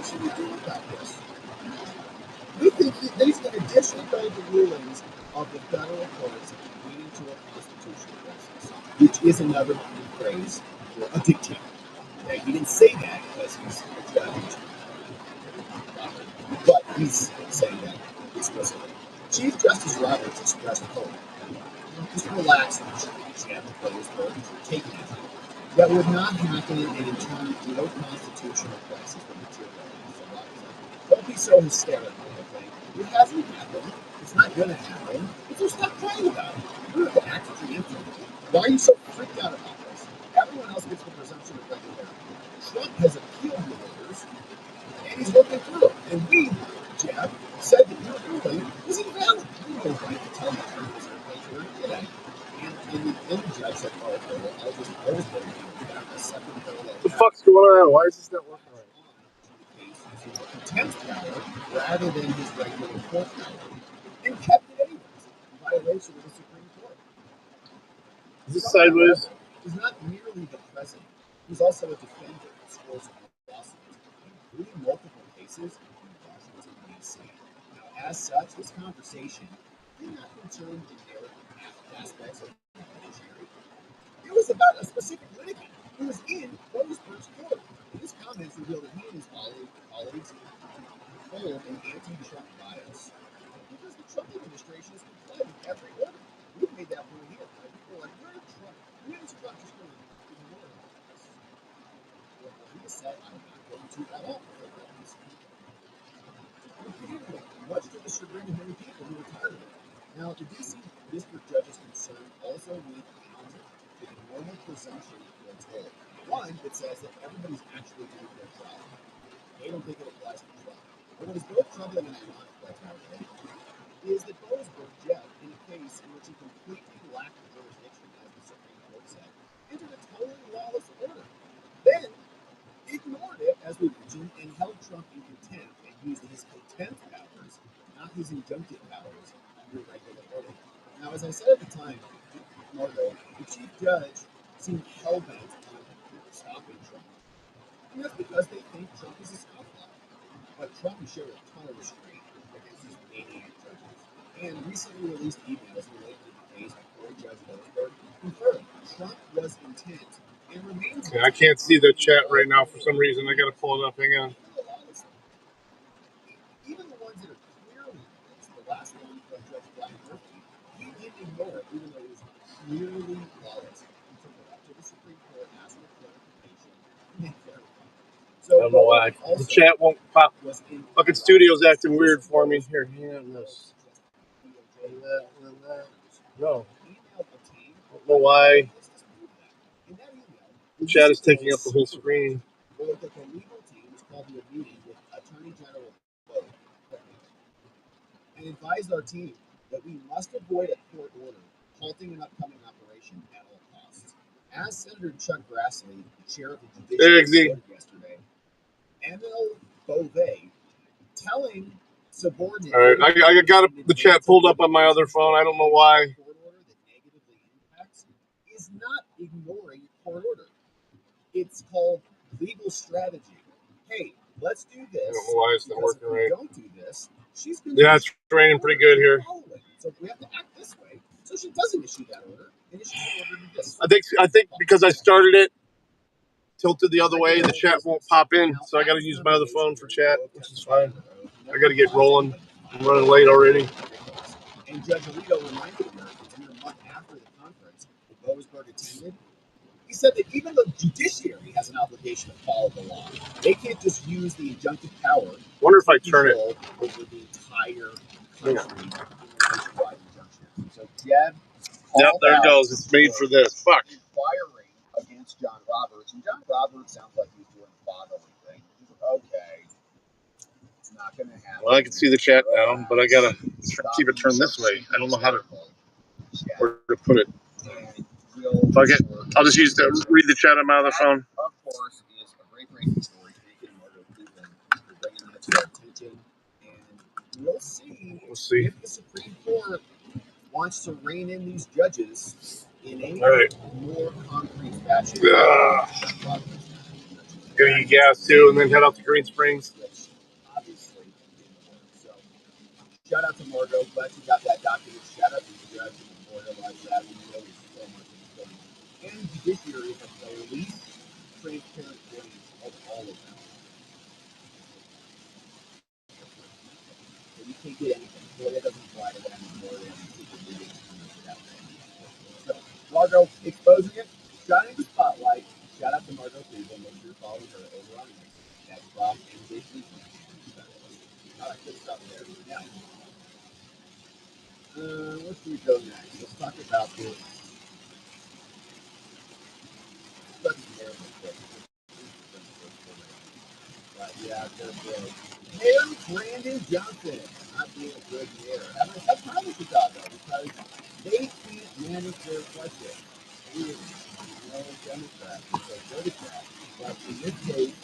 what should we do about this? We think that he's going to disregard the rulings of the federal courts leading to a constitutional crisis, which is another phrase for a dictator. Okay? He didn't say that because he's a judge, but he's saying that explicitly. Chief Justice Roberts expressed hope. Just relax and have to play his role. Take it. That would not happen and in turn no constitutional crisis would materialize. So don't be so hysterical, okay? It hasn't happened. It's not going to happen. So stop crying about it. You have to act preemptively. Why are you so freaked out about this? Everyone else gets the presumption of regularity. Trump has appealed the orders, and he's working through it. And we, Jeff, said that your ruling was invalid. You have no right to tell the truth. And the judge said, oh, okay, well, I'll just going to give that a second parallel. What the fuck's going on? Why is this not working right? Contempt power rather than his regular court power, and kept it anyways, in violation of the Supreme Court. Is this sideways? He's not merely the president, he's also a defender of scores of lawsuits, including multiple cases in Washington, D.C. Now, as such, this conversation did not concern generic aspects of the judiciary. It was about a specific litigant who was in Roseburg's court. His comments revealed that he and his colleagues hold an anti-Trump bias because the Trump administration has complied with every order. We've made that point here. Right? People are like, where is Trump? Where is Trump just going to ignore this? Well, he has said, I'm not going to at all. Much to the chagrin of many people who are tired of it. Now, the D.C. District Judge's concern also went counter to the normal presumption against Hillary. One that says that everybody's actually doing their job. They don't think it applies to Trump. But what is both troubling and ironic about it is that Roseburg, Jeff, in a case in which he completely lacked jurisdiction, as the Supreme Court said, entered a totally lawless order. Then ignored it, as we mentioned, and held Trump in contempt and used his contempt powers, not his injunctive powers, under regular order. Now, as I said at the time, Margo, the chief judge seemed hell-bent on stopping Trump. And that's because they think Trump is a scofflaw. But Trump has showed a ton of restraint against these maniac judges. And recently released emails related to the case before Judge Roseburg confirmed Trump was intent and remains. Okay, I can't see the chat right now for some reason. I got to pull it up. Hang on. Even the ones that are clearly against, the last one from Judge Brian Murphy, he didn't ignore it, even though it was clearly lawless. He took it up to the Supreme Court, asked for clarification, and clarified. So I don't know why. The chat won't pop. Fucking studio's acting weird for me. Here, hand this. And that. No. I don't know why. The chat is taking up the whole screen. The legal team is called to a meeting with Attorney General Bo and advised our team that we must avoid a court order halting an upcoming operation at all costs. As Senator Chuck Grassley, the chair of the Judiciary, yesterday, Emil Bove telling subordinates. All right, I got the chat pulled up on my other phone. I don't know why. Court order that negatively impacts is not ignoring court order. It's called legal strategy. Hey, let's do this. I don't know why it's not working right. Don't do this. She's going yeah, it's raining pretty good here. So we have to act this way. So she doesn't issue that order, and issues an order to this. I think because I started it tilted the other way, the chat won't pop in. So I got to use my other phone for chat, which is fine. I got to get rolling. I'm running late already. And Judge Alito reminded Americans a month after the conference that Roseburg attended. He said that even the judiciary has an obligation to follow the law. They can't just use the injunctive power. Wonder if I turn it over the entire country. Nationwide injunction. So Jeb. Yep, there it goes. It's made for this. Fuck. Inquiring against John Roberts, and John Roberts sounds like he's doing a bodily thing. Okay, it's not going to happen. Well, I can see the chat now, but I gotta keep it turned this way. I don't know how to where to put it. Fuck it. I'll just read the chat on my other phone. Of course, is a great breaking story. Thank you, Margo Cleveland, for bringing that to our attention. And we'll see if the Supreme Court wants to rein in these judges in a more concrete fashion. Gonna eat gas too, and then head out to Green Springs. shout out to Margot. Glad she got that document. Shout out to the judge who memorialized that. We know there's so much of this going on. And judiciary has the least transparent footage of all of them. So you can't get anything. FOIA doesn't apply to them. FOIA so Margot exposing it, shining the spotlight. Shout out to Margot Cleveland. Make sure you're following her over on X. That's Rob and Jason. All right, good stuff there. Now, where should we go next? Let's talk about this. Yeah, Mayor Brandon Johnson not being a good mayor. Having a tough time with Chicago because they can't manage their budget. Really, Democrats, so Democrats. But in this case,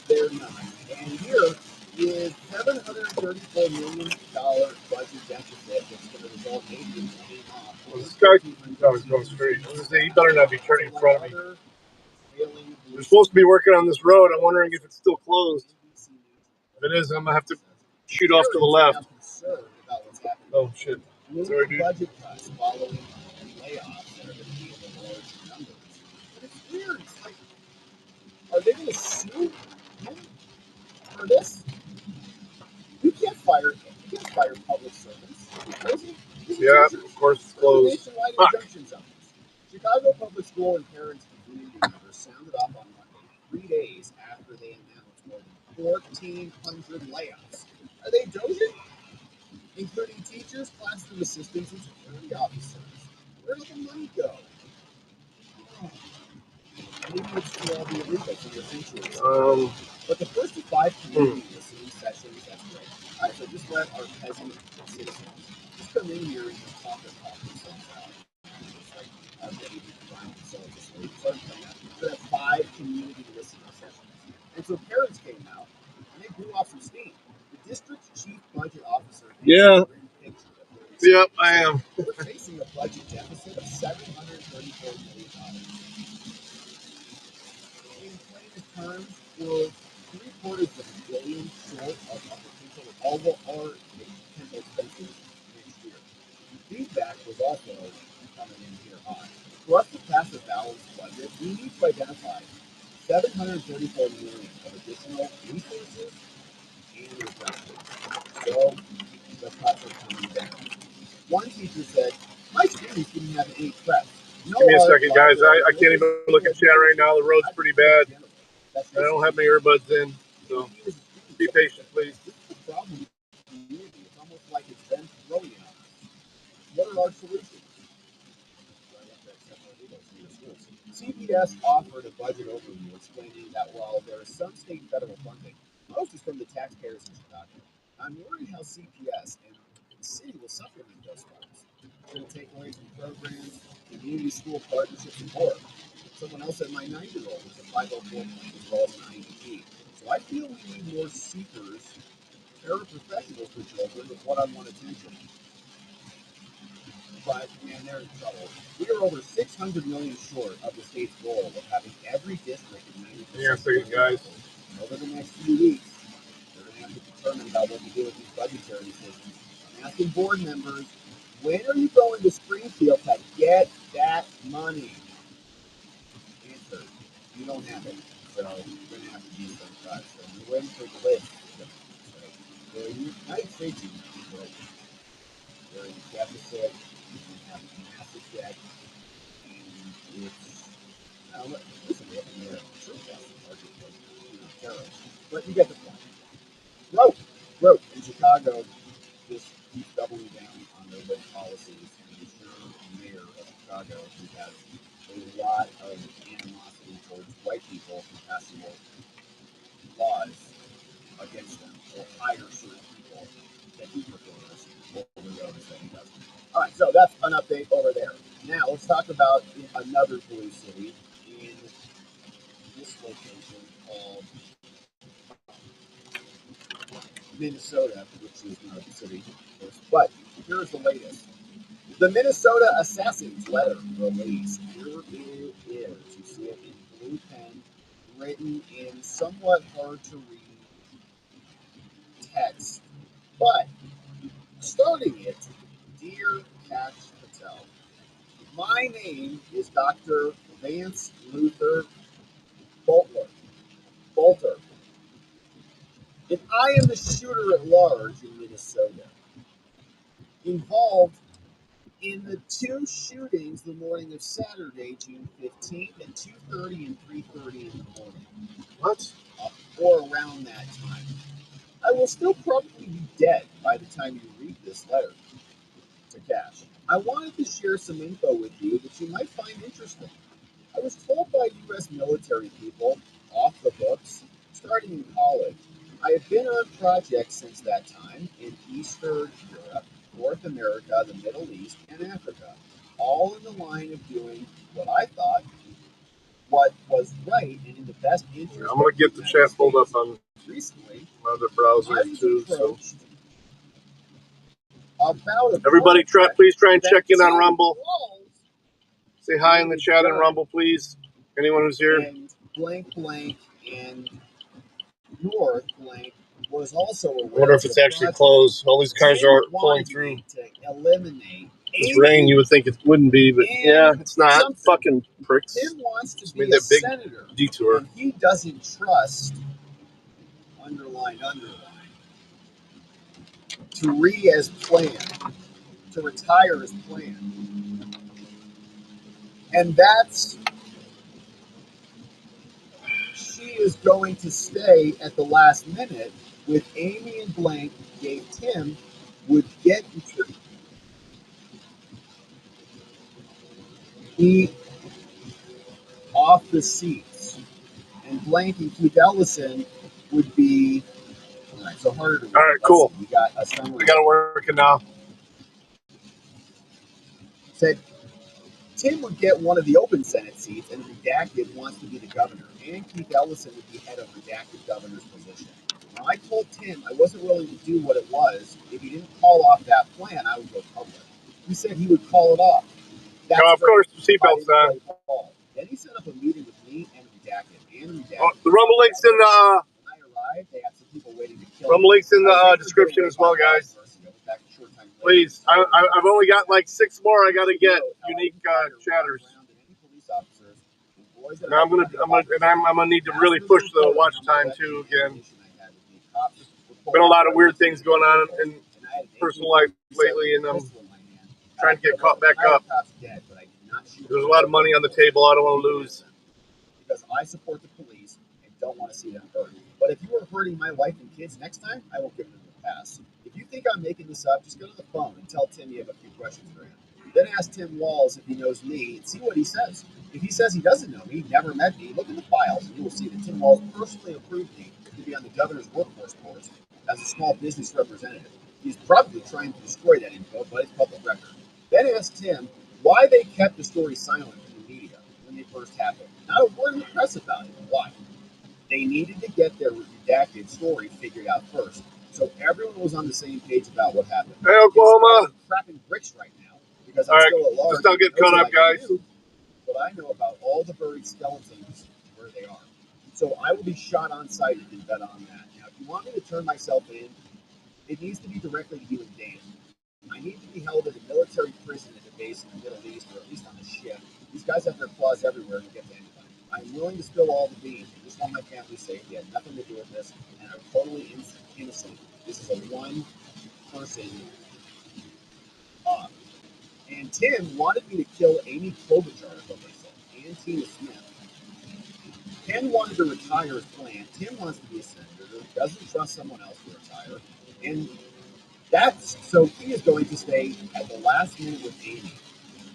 they're not. And here is $734 million budget deficit that's going to result maybe in paying off. Well, this guy was going straight. I was going to say, he better not be turning in front of me. We're supposed to be working on this road. I'm wondering if it's still closed. If it is, I'm going to have to shoot off to the left. Oh, shit. Sorry, dude. Budget cuts following layoffs that are going to be in large numbers. But it's weird. It's like, are they going to sue him for this? You can't fire public servants. Yeah, of course it's closed. Nationwide injunction zones. Chicago Public School and parents and community members sounded off on Monday, 3 days after they announced more than 1,400 layoffs. Are they dozing? Including teachers, classroom assistants, and security officers. Where did the money go? Maybe it's to all the illegal for your sanctuaries. But the first of 5 community listening sessions, that's great. All right, so just let our peasant citizens just come in here and just talk themselves out. Just like baby crying themselves asleep. So that's 5 community listening sessions. And so parents came out and they blew off some steam. The district's chief budget officer. Yeah. Yep, I am. We're facing a budget deficit of $734 million. In plain terms, we're 3/4 of a billion short of our potential expenses next year. Feedback was also coming in here high. For us to pass a balanced budget, we need to identify $734 million of additional resources and investments. So the cuts are coming down. One teacher said, "My students didn't have any prep." Give me a second, guys. I can't even look at chat right now. The road's pretty bad. I don't have my earbuds in, so be patient, please. This is the problem. It's almost like it's been thrown at us. What are our solutions? CBS offered a budget overview explaining that while there is some state and federal funding, most is from the taxpayers in Chicago. I'm worried how CPS and the city will supplement those funds. It's going to take away from programs, community school partnerships, and more. Someone else said my 9-year-old is a 504 plan as well as an IEP. So I feel we need more seekers, paraprofessionals for children with one-on-one attention. But man, they're in trouble. We are over $600 million short of the state's goal of having every district in 90%. Hang on a second, guys. Over the next few weeks, they're going to have to determine about what to do with these budgetary decisions. I'm asking board members, when are you going to Springfield to get that money? Answer, you don't have it. So you're going to have to do some cuts. So you're waiting for the list. So the United States is broken. They're in deficit. We have massive debt. And it's, listen, we have to make sure that's the marketplace, terrorists. But you get the point. Growth in Chicago just keeps doubling down on their lit policies. And the mayor of Chicago, who has a lot of animosity towards white people who pass more laws against them or hire certain people that he prefers over those that he doesn't. All right, so that's an update over there. Now let's talk about another blue city in this location called Minnesota, which is not a city, of course. But here's the latest. The Minnesota Assassin's letter released. Here it is. You see it in blue pen, written in somewhat hard to read text. But Starting it, Dear Cash Patel, my name is Dr. Vance Luther Bolter. Bolter. And I am the shooter at large in Minnesota, involved in the two shootings the morning of Saturday, June 15th at 2:30 and 3:30 in the morning. What? Or around that time. I will still probably be dead by the time you read this letter to Cash. I wanted to share some info with you that you might find interesting. I was told by U.S. military people, off the books, starting in college. I have been on projects since that time in Eastern Europe, North America, the Middle East, and Africa, all in the line of doing what I thought what was right and in the best interest. I'm gonna get the chat pulled up on recently my other browser too. So about everybody, please try and check in on Rumble. Say hi in the chat on Rumble, please. Anyone who's here. And blank blank and North blank was also aware. I wonder if it's actually closed. All these cars are pulling through. To eliminate this rain, you would think it wouldn't be, but yeah, it's not. Something. Fucking pricks. Tim wants to just be made that a big senator, detour. and he doesn't trust underline to as planned, to retire as planned, and that's. She is going to stay at the last minute with Amy and Blank gave Tim would get be off the seats, and Blank and Keith Ellison would be all right. So harder to read. All right, cool. We got a summary. We got to work it now. Said Tim would get one of the open Senate seats, and Redacted wants to be the governor, and Keith Ellison would be head of Redacted governor's position. Now, I told Tim I wasn't willing to do what it was. If he didn't call off that plan, I would go public. He said he would call it off. That's of course, the seatbelt's on. Then he set up a meeting with me and Redacted. Oh, the Rumble link's in the. When I arrived, they had some people waiting to kill Rumble link's in the description as well, guys. Please, I've only got like 6 more. I got to get unique chatters. Now I'm gonna need to really push the watch time too again. Been a lot of weird things going on in personal life lately, and I'm trying to get caught back up. There's a lot of money on the table I don't want to lose. Because I support the police and don't want to see them hurt. But if you are hurting my wife and kids next time, I will give them a pass. If you think I'm making this up, just go to the phone and tell Tim you have a few questions for him. Then ask Tim Walz if he knows me and see what he says. If he says he doesn't know me, never met me, look in the files and you will see that Tim Walz personally approved me to be on the governor's workforce board as a small business representative. He's probably trying to destroy that info, but it's public record. Then ask Tim why they kept the story silent from the media when they first happened. Not a word in the press about it. Why? They needed to get their redacted story figured out first, so everyone was on the same page about what happened. Hey, Oklahoma! I'm cracking bricks right now because I'm still at large. Just don't get caught up, guys. But I know about all the buried skeletons where they are. So I will be shot on sight if you bet on that. Now, if you want me to turn myself in, it needs to be directly to you and Dan. I need to be held in a military prison at a base in the Middle East, or at least on a ship. These guys have their claws everywhere and get to anybody. I'm willing to spill all the beans. I just want my family safe. They had nothing to do with this, and I'm totally innocent. This is a one-person op. And Tim wanted me to kill Amy Klobuchar, is what they said, and Tina Smith. Ken wanted to retire as planned. Tim wants to be a senator, doesn't trust someone else to retire, and that's so he is going to stay at the last minute with Amy.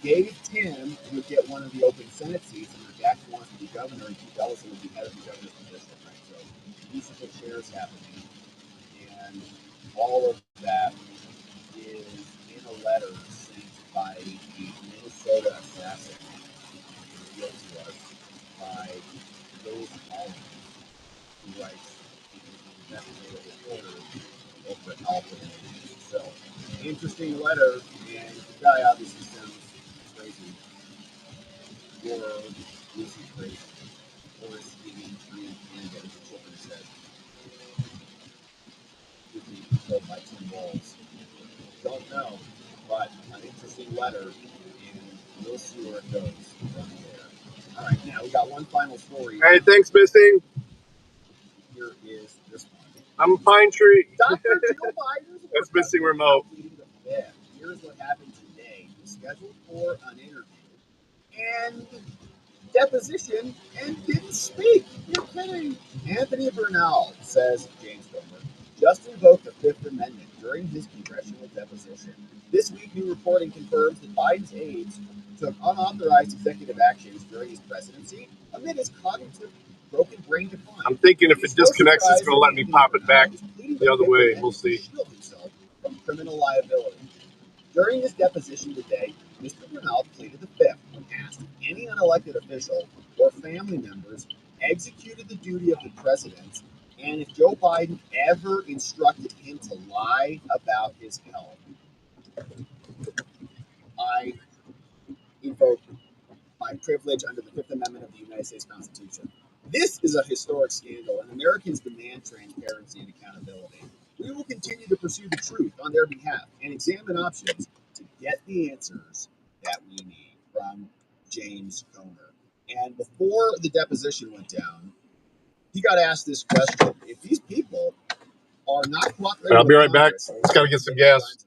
Gave Tim would get one of the open Senate seats, and Redacted wants to be governor, and Keith Ellison would be head of the governor's position. Right? So musical chairs happening, and all of that is in a letter sent by the Minnesota assassin revealed to us by Liz Allen, who writes investigative reporter over at Alpha. So interesting letter, and the guy obviously sounds crazy. Or is he crazy? Or is he trying to get a chip in his head? He's being told by Tim Walz. know, but an interesting letter, and we'll see where it goes from there. All right, now we got one final story. Hey, thanks, Missing. Here is this one. I'm a pine tree. Dr. Joe Biden's That's Missing remote. Here's what happened today. He was scheduled for an interview and deposition and didn't speak. You're kidding. Anthony Bernal, says James Comer, just invoked the Fifth Amendment during his congressional deposition. This week, new reporting confirms that Biden's aides took unauthorized executive actions during his presidency amid his cognitive broken brain decline. I'm thinking if it disconnects, it's going to let me pop it back the other way. We'll see. Shield himself from criminal liability. During his deposition today, Mr. Bernal pleaded the Fifth when asked if any unelected official or family members executed the duty of the president and if Joe Biden ever instructed him to lie about his health. I invoke my privilege under the Fifth Amendment of the United States Constitution. This is a historic scandal, and Americans demand transparency and accountability. We will continue to pursue the truth on their behalf and examine options to get the answers that we need, from James Comer. And before the deposition went down, he got asked this question. If these people are not cooperating, I'll be right back. Just got to get some gas.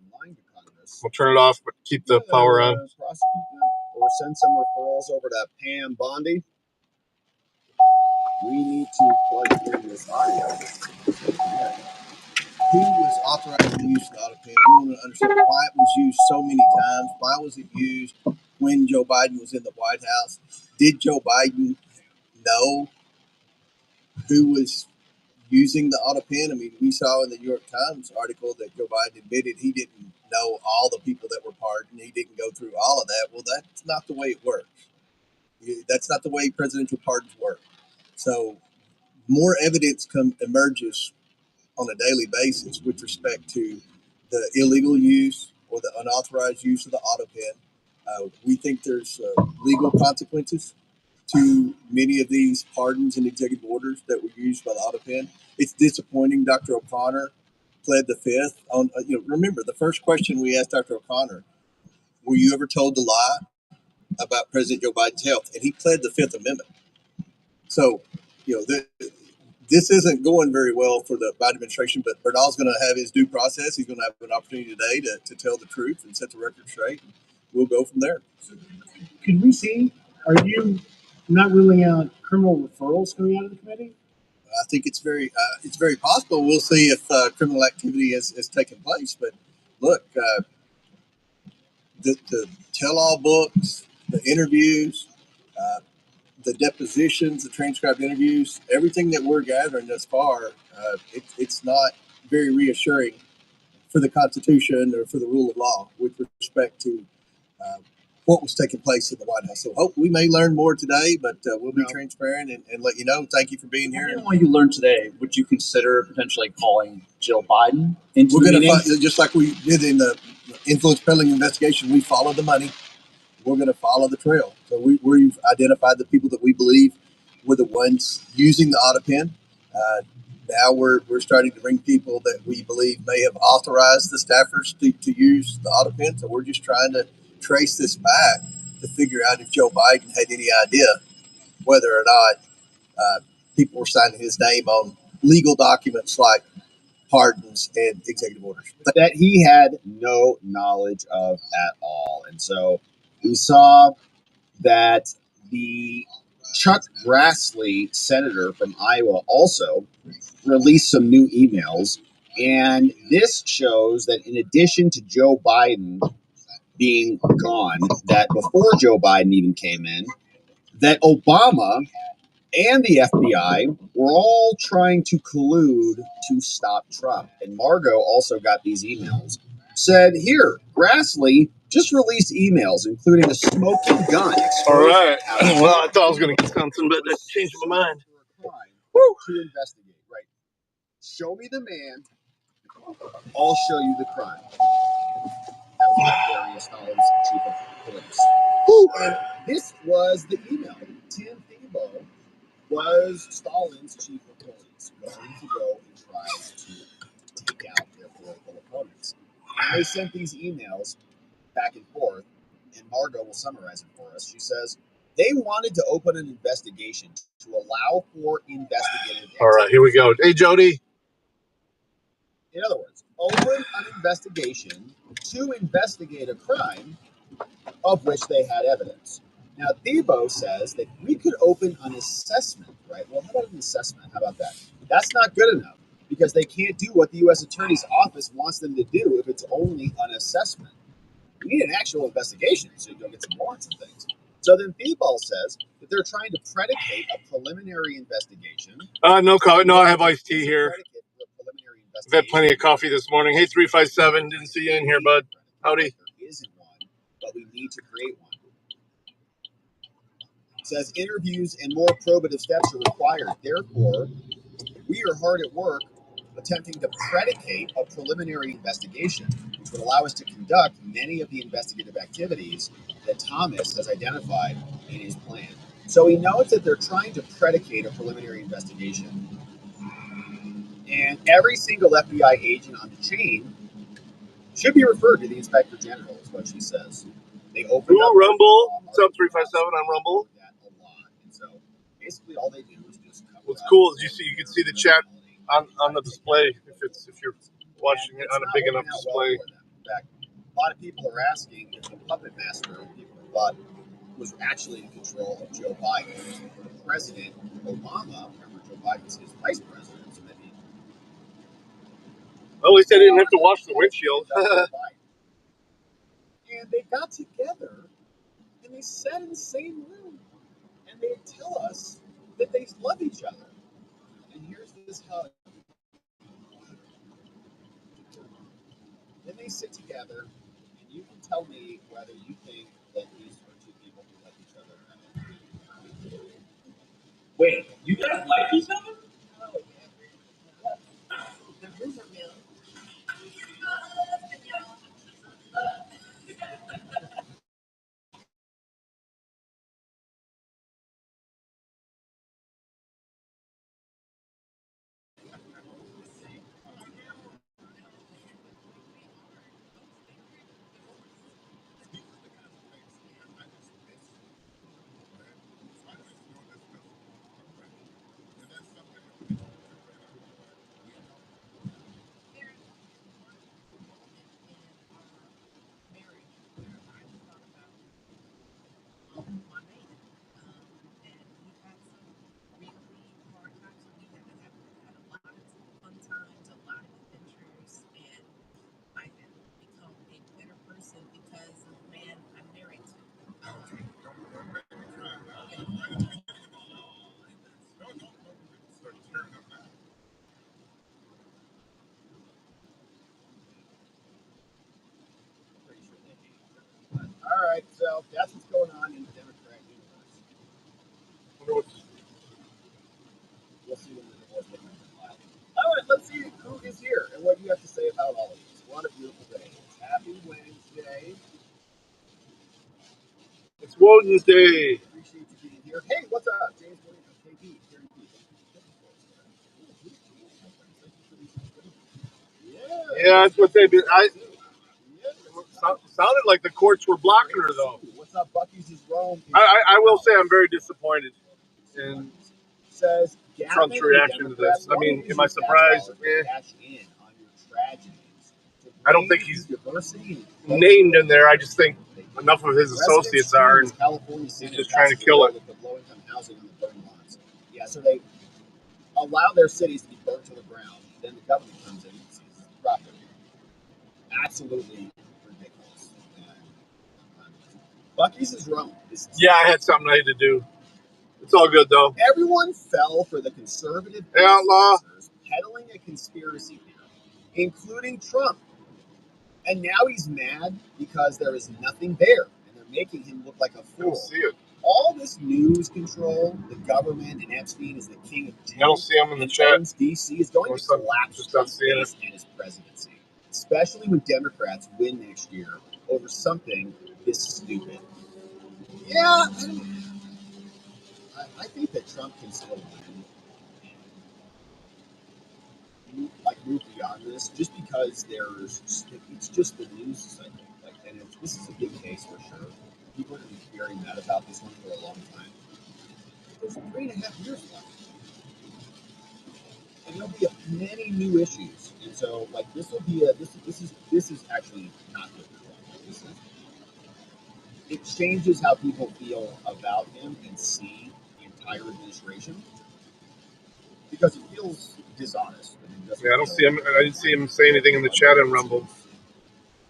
We'll turn it off, but keep the power on. Prosecute them or send some referrals over to Pam Bondi. We need to plug in this audio. Who was authorized to use the auto pen? We want to understand why it was used so many times. Why was it used when Joe Biden was in the White House? Did Joe Biden know who was using the auto pen? I mean, we saw in the New York Times article that Joe Biden admitted he didn't know all the people that were pardoned. He didn't go through all of that. Well, that's not the way it works. That's not the way presidential pardons work. So more evidence emerges on a daily basis with respect to the illegal use or the unauthorized use of the auto pen. We think there's legal consequences to many of these pardons and executive orders that were used by the auto pen. It's disappointing. Dr. O'Connor pled the Fifth. Remember, the first question we asked Dr. O'Connor, were you ever told to lie about President Joe Biden's health? And he pled the Fifth Amendment. So, this isn't going very well for the Biden administration, but Bernal's going to have his due process. He's going to have an opportunity today to tell the truth and set the record straight. We'll go from there. Could we see, are you not ruling out criminal referrals coming out of the committee? I think it's very possible. We'll see if criminal activity has taken place. But look, the tell-all books, the interviews, the depositions, the transcribed interviews, everything that we're gathering thus far, it's not very reassuring for the Constitution or for the rule of law with respect to what was taking place in the White House. So hope we may learn more today, but we'll be transparent and let you know. Thank you for being here. What you learned today, would you consider potentially calling Jill Biden into the meeting? Just like we did in the influence peddling investigation, we followed the money. We're going to follow the trail. So we've identified the people that we believe were the ones using the auto pen. Now we're starting to bring people that we believe may have authorized the staffers to use the auto pen. So we're just trying to trace this back to figure out if Joe Biden had any idea whether or not people were signing his name on legal documents like pardons and executive orders that he had no knowledge of at all. And so we saw that the Chuck Grassley, senator from Iowa, also released some new emails. And this shows that in addition to Joe Biden being gone, that before Joe Biden even came in, that Obama and the FBI were all trying to collude to stop Trump. And Margot also got these emails. Said, here, Grassley just released emails, including a smoking gun. All right. Well, I thought I was going to get something, but I changed my mind. To investigate, right? Show me the man, I'll show you the crime. That was Victoria Stalin's chief of police. And this was the email. Tim Tebow was Stalin's chief of police, going to go and try to take out their political opponents. they sent these emails back and forth, and Margot will summarize it for us. She says they wanted to open an investigation to allow for investigative activity. All right, here we go. Hey, Jody. In other words, open an investigation to investigate a crime of which they had evidence. Now, Thiebaud says that we could open an assessment, right? Well, how about an assessment? How about that? That's not good enough because they can't do what the U.S. Attorney's Office wants them to do if it's only an assessment. We need an actual investigation so you can go get some warrants and things. So then Thiebaud says that they're trying to predicate a preliminary investigation. No, I have iced tea here. I've had plenty of coffee this morning. Hey, 357, didn't see you in here, bud. Howdy. There isn't one, but we need to create one. It says interviews and more probative steps are required. Therefore, we are hard at work attempting to predicate a preliminary investigation, which would allow us to conduct many of the investigative activities that Thomas has identified in his plan. So he notes that they're trying to predicate a preliminary investigation. And every single FBI agent on the chain should be referred to the Inspector General, is what she says. They open up Rumble. What's up, 357 on Rumble? A lot. And so basically all they do is just cover. What's cool is you can see the chat on the display if you're watching it on a big enough display. In fact, a lot of people are asking if the puppet master people thought was actually in control of Joe Biden. President Obama, remember Joe Biden's his vice president, so maybe. Well, at least I didn't have to wash the windshield. And they got together and they sat in the same room and they tell us that they love each other. And here's this how. Then they sit together, and you can tell me whether you think that these are two people who like each other or not. Wait, you guys like each other? The rumor mill. All right, so that's what's going on in the Democrat universe. We'll see when the divorce papers are filed. All right, let's see who is here and what you have to say about all of this. What a beautiful day. It's Happy Wednesday. It's Wednesday. Appreciate you being here. Hey, what's up? James Williams, KP. Yeah, that's what they've been. Sounded like the courts were blocking her, though. What's up, Bucky's is Rome. I will say I'm very disappointed in says Trump's reaction to this. I mean, am I surprised? I don't think he's named in there. I just think enough of his associates are, and he's just trying to kill it. Yeah, so they allow their cities to be burnt to the ground. Then the government comes in and seizes the property. Absolutely ridiculous. Bucky's is Rome. Yeah, I had something I had to do. It's all good, though. Everyone fell for the conservative outlaw peddling a conspiracy theory, including Trump. And now he's mad because there is nothing there, and they're making him look like a fool. I don't see it. All this news control, the government, and Epstein is the king of Jews. I don't see him in the chat. DC is going to collapse Trump's base and his presidency, especially when Democrats win next year over something this stupid. Yeah, I think that Trump can still win. Like move the beyond this, just because it's just the news cycle. Like, and this is a big case for sure. People are going to be hearing that about this one for a long time. There's 3.5 years left, and there'll be many new issues. And so, like, this will be this is actually not good for Trump. It changes how people feel about him and see the entire administration because it feels dishonest. Yeah, I don't see him. I didn't see him say anything in the chat on Rumble.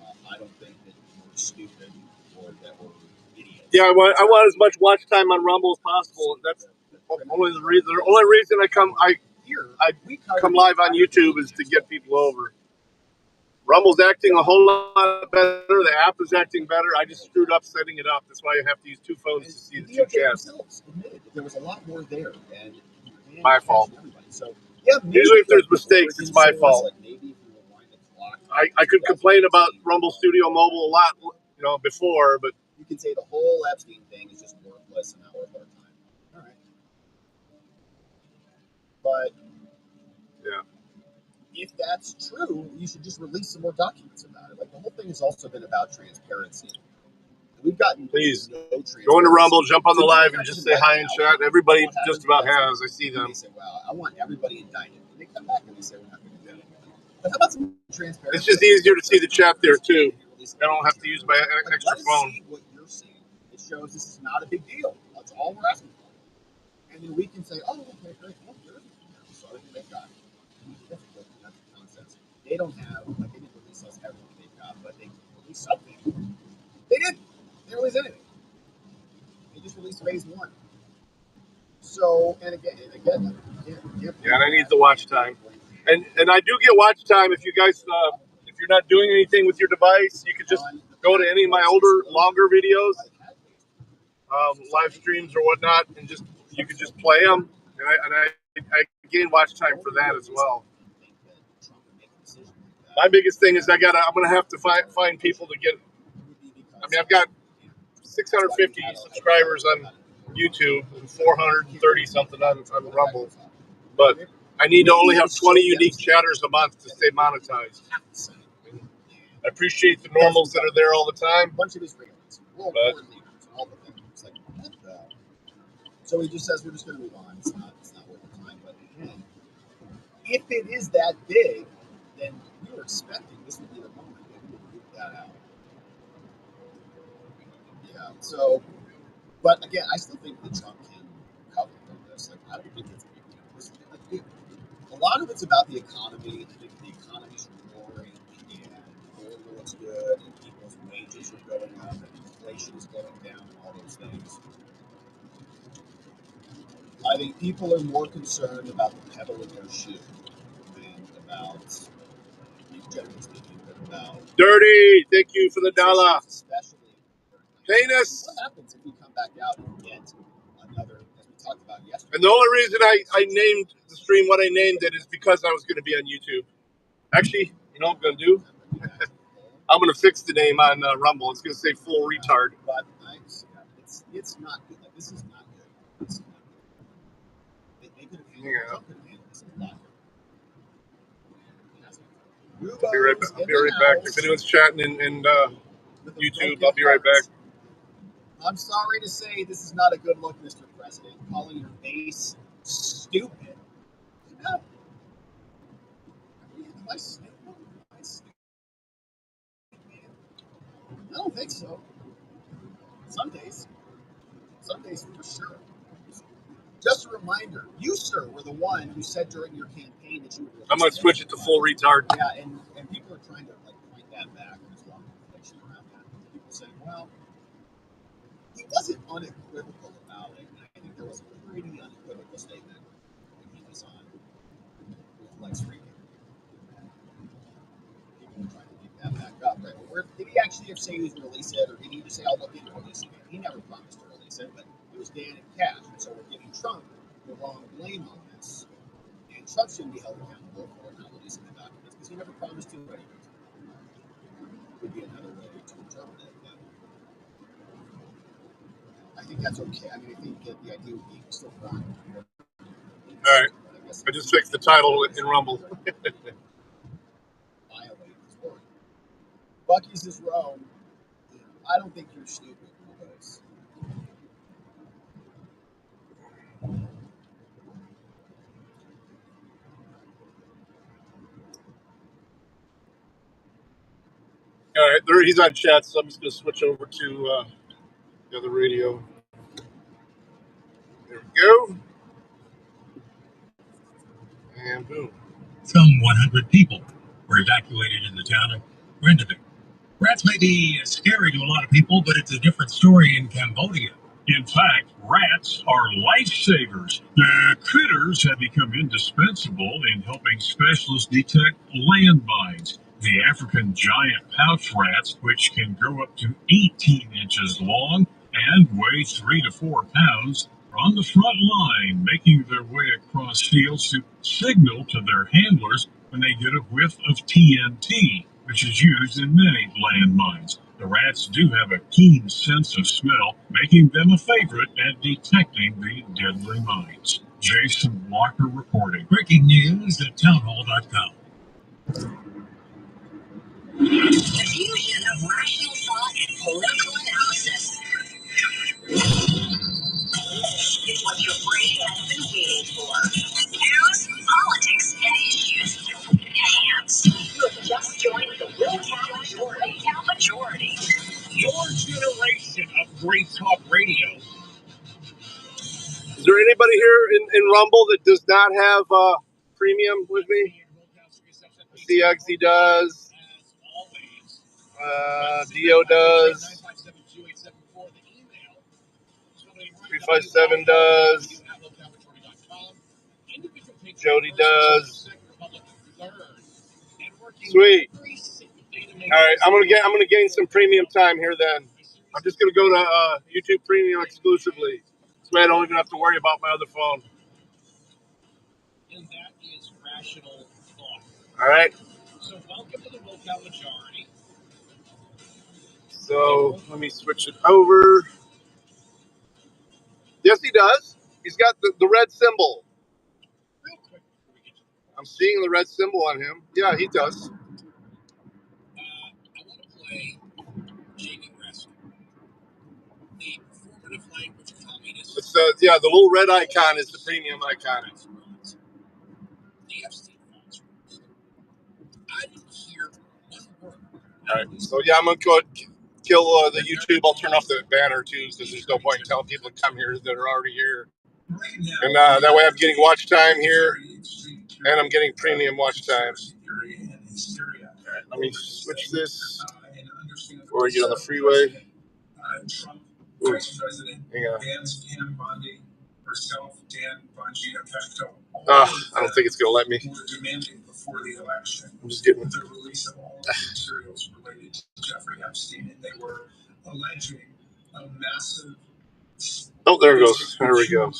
I don't think that we're stupid or that we're idiots. Yeah, I want as much watch time on Rumble as possible. That's only the reason. The only reason I come live on YouTube is to get people over. Rumble's acting a whole lot better. The app is acting better. I just screwed up setting it up. That's why I have to use two phones to see the two chats. Admitted that there was a lot more there, and my fault. So yeah, usually if there's mistakes, it's my fault. Like maybe if you rewind the clock, I could complain about Rumble Studio Mobile a lot, before, but you can say the whole Epstein thing is just worthless and not worth our time. All right, but yeah. If that's true, you should just release some more documents about it. Like, the whole thing has also been about transparency. We've gotten please no go into Rumble, jump on the live, and just say hi in chat. Everybody just about has. I see them. They say, "Well, I want everybody indicted." And they come back and they say, "We're not going to do it." But how about some transparency? It's just easier to see the chat there too. I don't have to use my extra phone. See what you're seeing. It shows this is not a big deal. That's all we're asking for. And then we can say, "Oh, okay, great. Well, sorry, they've got." That's nonsense. They don't have, like, they didn't release us everything they've got, but they released something. They didn't. They released anything. They just released phase 1. So, and again. Yeah, and I need the watch time. And I do get watch time if you guys, if you're not doing anything with your device, you could just go to any of my longer videos, live streams or whatnot, and you could just play them. And I gain watch time for that as well. My biggest thing is I'm gonna have to find people to get. I mean, I've got 650 subscribers on YouTube and 430 something on Rumble, but I need to only have 20 unique chatters a month to stay monetized. I appreciate the normals that are there all the time, but so he just says we're just going to move on. It's not worth the time. But again, if it is that big, then we were expecting this would be the moment that we would move that out. Yeah. So, but again, I still think that Trump can recover from this. Like, I don't think it's a lot of it's about the economy. I think the economy's roaring and oil looks good and people's wages are going up and inflation is going down and all those things. I think people are more concerned about the pebble in their shoe than about, generally speaking, about Dirty. Thank you for the dollar. Especially Heinous. what happens if we come back out and get another, as we talked about yesterday? And the only reason I named the stream what I named it is because I was going to be on YouTube. Actually, you know what I'm going to do? I'm going to fix the name on Rumble. It's going to say full retard. But it's not good. Like, this is not good. It's not good. They could have handled this a lot. I'll be right back. If anyone's chatting in YouTube, I'll be right back. I'm sorry to say this is not a good look, Mr. President. Calling your base stupid. No. Am I stupid? I don't think so. Some days for sure. Just a reminder, you, sir, were the one who said during your campaign that you would. I'm going to switch it to full retard. Yeah, and people are trying to, like, point that back. There's a lot of reflection around that. People saying, well, he wasn't unequivocal about it. And I think there was a pretty unequivocal statement when he was on with Lex Friedman. People are trying to pick that back up. Right? Or did he actually say he was going to release it, or did he just say, I'll look into releasing it? He never promised to release it, but it was Dan and Cash. And so we're giving Trump the wrong blame on this. And Trump shouldn't be held accountable for not releasing the documents because he never promised to anyway. Would be another way to interpret it. But I think that's okay. I mean, I think that the idea would be still fine. All right. I just fixed the title in Rumble. Bucky's is Rome. I don't think you're stupid, Lucas. All right, there he's on chat, so I'm just going to switch over to the other radio. There we go. And boom. Some 100 people were evacuated in the town of Grindavik. Rats may be scary to a lot of people, but it's a different story in Cambodia. In fact, rats are lifesavers. The critters have become indispensable in helping specialists detect landmines. The African giant pouch rats, which can grow up to 18 inches long and weigh 3 to 4 pounds, are on the front line, making their way across fields to signal to their handlers when they get a whiff of TNT, which is used in many landmines. The rats do have a keen sense of smell, making them a favorite at detecting the deadly mines. Jason Walker reporting. Breaking news at townhall.com. The fusion of rational thought and political analysis. It's what your brain has been waiting for. News, politics, and issues enhanced. You have just joined the Will Count Majority. Your generation of great talk radio. Is there anybody here in Rumble that does not have premium with me? I see Eggsy does. Dio does. 357 does. Jody does. Sweet. All right, I'm gonna gain some premium time here. Then I'm just gonna go to YouTube Premium exclusively. This way I don't even have to worry about my other phone. And that is rational thought. All right. So welcome to the Will Count Majority. So let me switch it over. Yes, he does. He's got the red symbol. Real quick before we get to I'm seeing the red symbol on him. Yeah, he does. I want to play Jamie Wrestler, the performative language communist. It's yeah, the little red icon is the premium icon. The Epstein files. I didn't hear one word. All right. So yeah, I'm gonna go kill the YouTube. I'll turn off the banner too, because there's no point in telling people to come here that are already here. And that way I'm getting watch time here, and I'm getting premium watch time. All right, let me switch this before we get on the freeway. Ooh, hang on. I don't think it's going to let me. I'm just getting the release of all the materials related to Jeffrey Epstein, and they were alleging a massive. Oh, there it goes. There we go.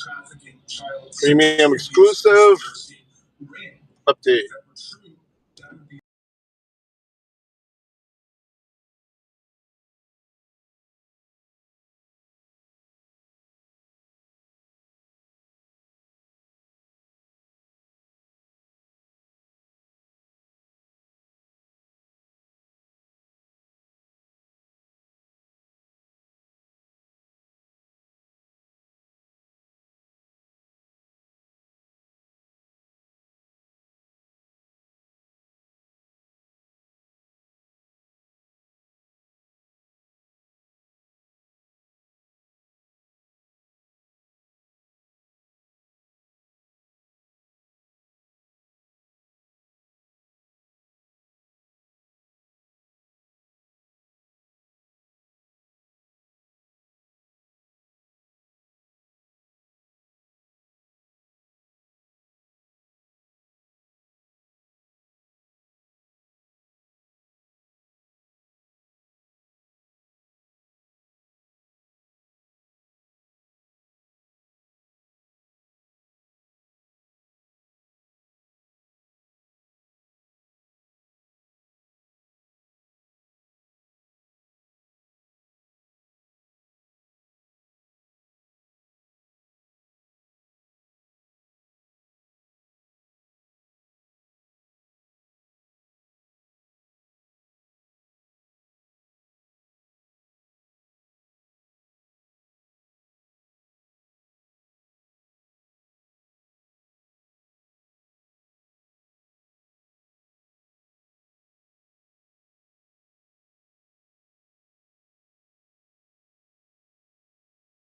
Premium exclusive update.